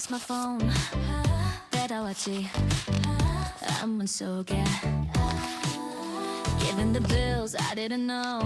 lost my phone. 배달왔지 안문 속에. Given the bills I didn't know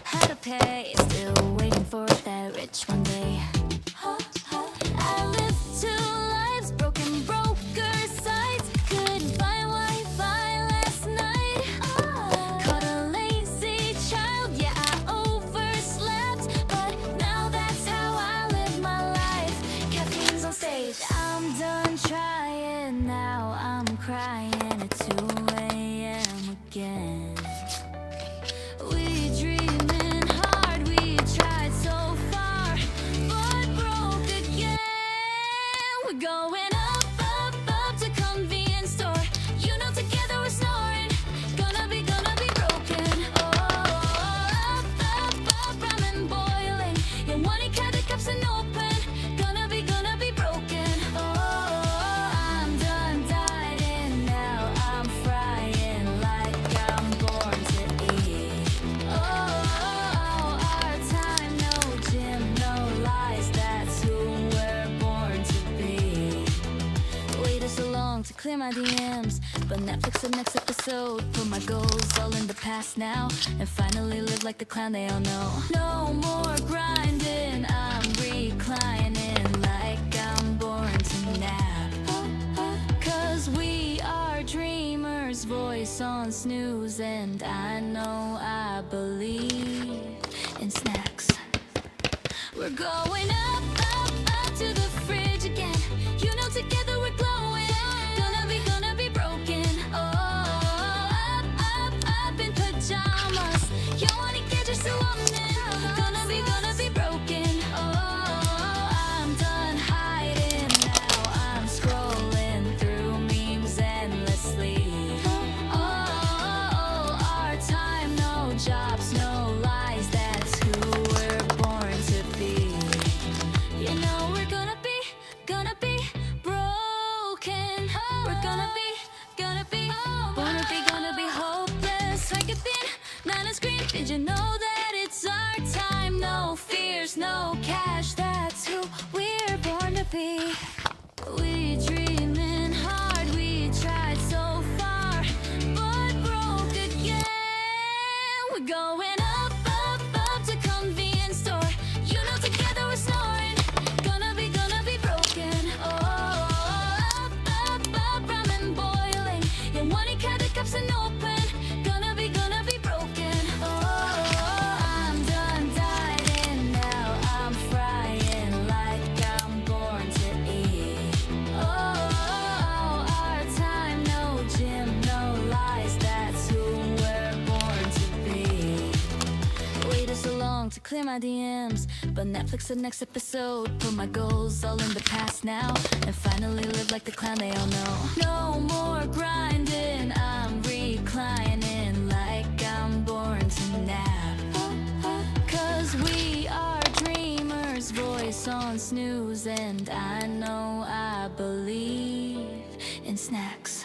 how to pay. Still waiting for that rich one day. I lived two lives, broken broker sites. Couldn't find Wi-Fi last night. Caught a lazy child, yeah I overslept. But now that's how I live my life. Caffeine's on stage, I'm done trying. Now I'm crying at 2 a.m. again. We dreaming hard, we tried so far, but broke again. We're going up, up, up to convenience store. You know together we're snoring. Gonna be broken. Oh, up, up, up, ramen boiling. Yeah, wanna cut the cups and open. Gonna be broken. Oh, I'm done dieting now. I'm frying like I'm born to eat. Oh, our time, no gym, no lies. That's who we're born to be. Waited so long to clear my DMs, but Netflix the next episode. Put my goals all in the past now, and finally live like the clown they all know. No more grinding, I'm reclining like I'm born to nap. Cause we are dreamers, voice on snooze, and I know I believe in snacks. We're going up, up, up to the fridge again. You know together we're glowing. Gonna be broken. Oh, up, up, up in pajamas. You wanna get your woman. Gonna be broken. Oh, I'm done hiding now. I'm scrolling through memes endlessly. Oh, our time, no jobs, no lies. That's who we're born to be. You know we're gonna be broken. We're gonna be hopeless. Like a thin, not a screen. Did you know that it's our time? No fears, no cash. That's who we're born to be. We dreaming hard, we tried so far, but broke again. We're going up, up, up to convenience store. You know together we're snoring. Gonna be broken. Oh, up, up, up, ramen boiling. Yeah, wanna cut the cups and open. Gonna be broken. Oh, I'm done dieting now. I'm frying like I'm born to eat. Oh, our time, no gym, no lies. That's who we're born to be. Waited so long to clear my DMs, but Netflix the next episode. Put my goals all in the past now, and finally live like the clown they all know. No more grinding, I'm reclining like I'm born to nap. Cause we are dreamers, voice on snooze, and I know I believe in snacks.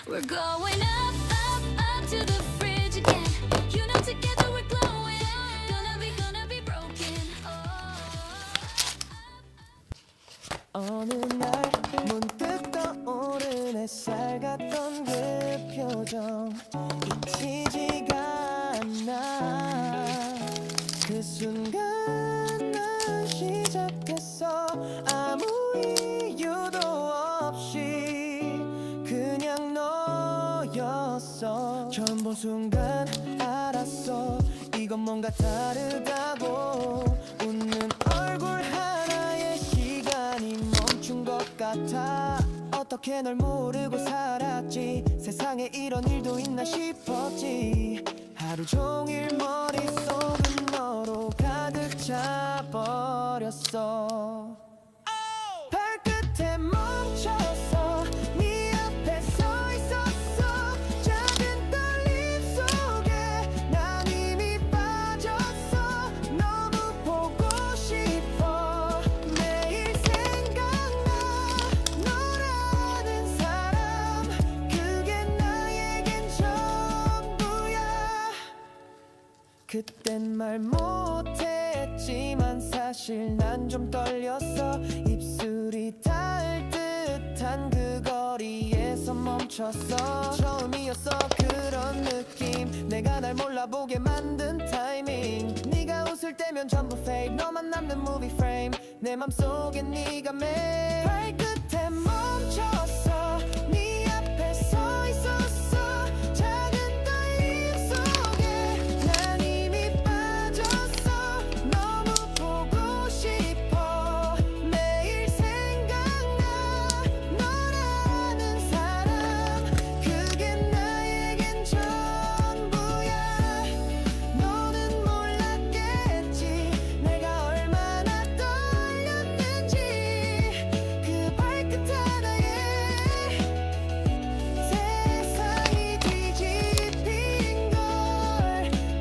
We're going up, up, up to the fridge again. You know together we're glowing. Gonna be broken. 어느 날 문득 떠오른 햇살 같던 그 표정 잊히지가 않아. 그 순간 난 시작했어. 아무 이유도 없이 그냥 너였어. 처음 본 순간 알았어. 이건 뭔가 다르다고. 웃는 얼굴 하나에 시간이 멈춘 것 같아. 어떻게 널 모르고 살았지. 세상에 이런 일도 있나 싶었지. 하루 종일 머릿속은 너로 가득 차버렸어. 발끝에 멈춰서 네 앞에 서 있었어. 작은 떨림 속에 난 이미 빠졌어. 너무 보고 싶어. 매일 생각나. 너라는 사람 그게 나에겐 전부야. 그땐 말 못했지만 사실 난 좀 떨렸어. 입술이 닿을 듯한 그 거리에서 멈췄어. 처음이었어 그런 느낌. 내가 날 몰라보게 만든 타이밍. 네가 웃을 때면 전부 fade. 너만 남는 movie frame. 내 맘속에 네가 매일 발끝에 멈췄어. 네 앞에 서 있었어. 작은 떨림 속에 난 이미 빠졌어. 너무 보고 싶어. 매일 생각나. 너라는 사람 그게 나에겐 전부야. 너는 몰랐겠지 내가 얼마나 떨렸는지. 그 발끝 하나에 세상이 뒤집힌 걸.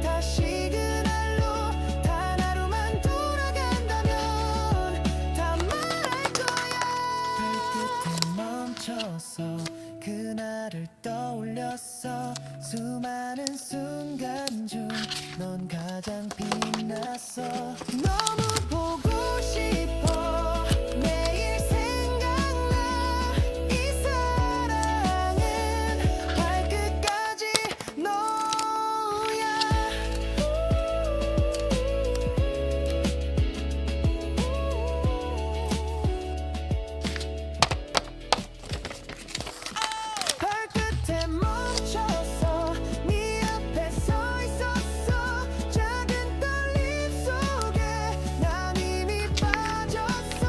다시 그날로 단 하루만 돌아간다면 다 말할 거야. 발끝에 멈춰서 그날을 떠올렸어. 수많은 순간 중 넌 가장 빛났어. 너무 보고 싶어. 매일 생각나. 이 사랑은 발끝까지 너야. 발끝에 멈춰서 네 앞에 서 있었어. 작은 떨림 속에 난 이미 빠졌어.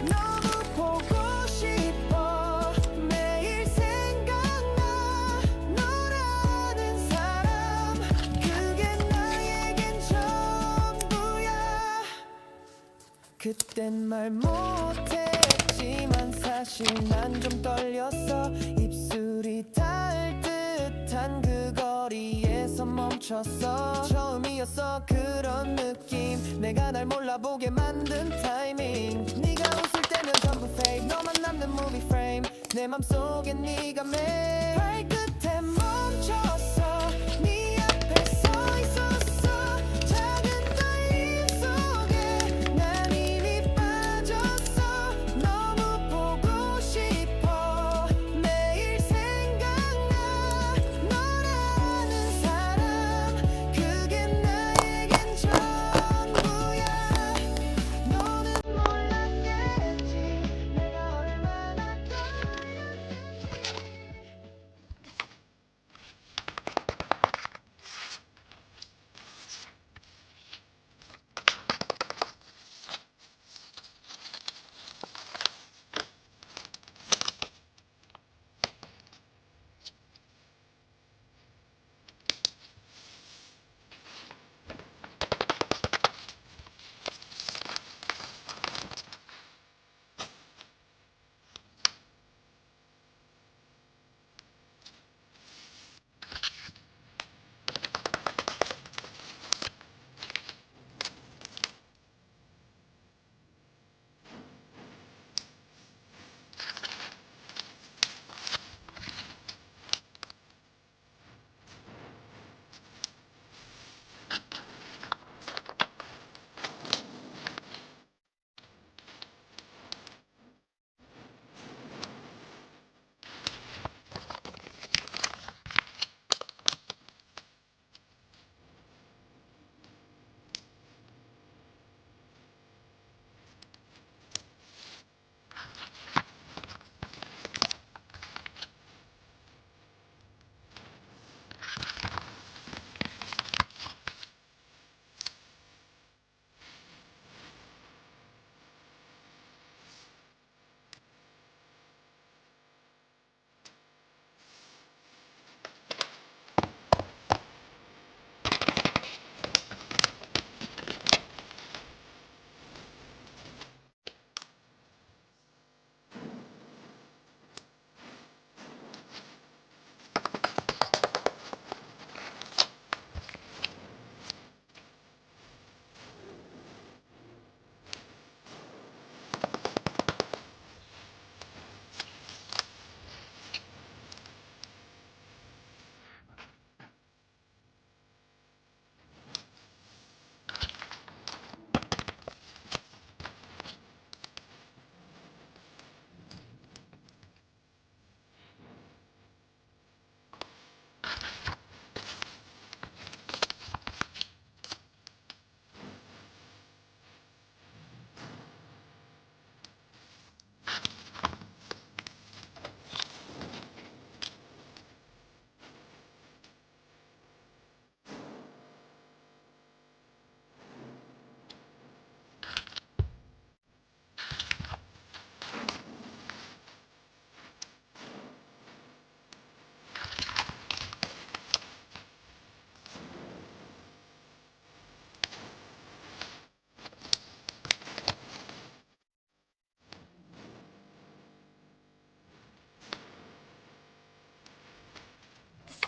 너무 보고 싶어. 매일 생각나. 너라는 사람 그게 나에겐 전부야. 그땐 말 못했지만 사실 난 좀 떨렸어. 입술이 닿을 듯한 그 거리에서 멈췄어. 처음이었어 그런 느낌. 내가 날 몰라보게 만든 타이밍. 네가 웃을 때면 전부 fade. 너만 남는 movie frame. 내 맘속에 네가 매일 발끝에 멈췄어. 네 앞에 서 있었어. 작은 떨림 속에 난 이미 빠졌어. 너무 보고 싶어. 매일 생각나. 너라는 사람 그게 나에겐 전부야. 너는 몰랐겠지 내가 얼마나 떨렸는지.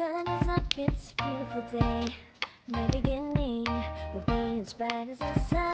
sun is up, it's a beautiful day. My beginning will be as bright as the sun.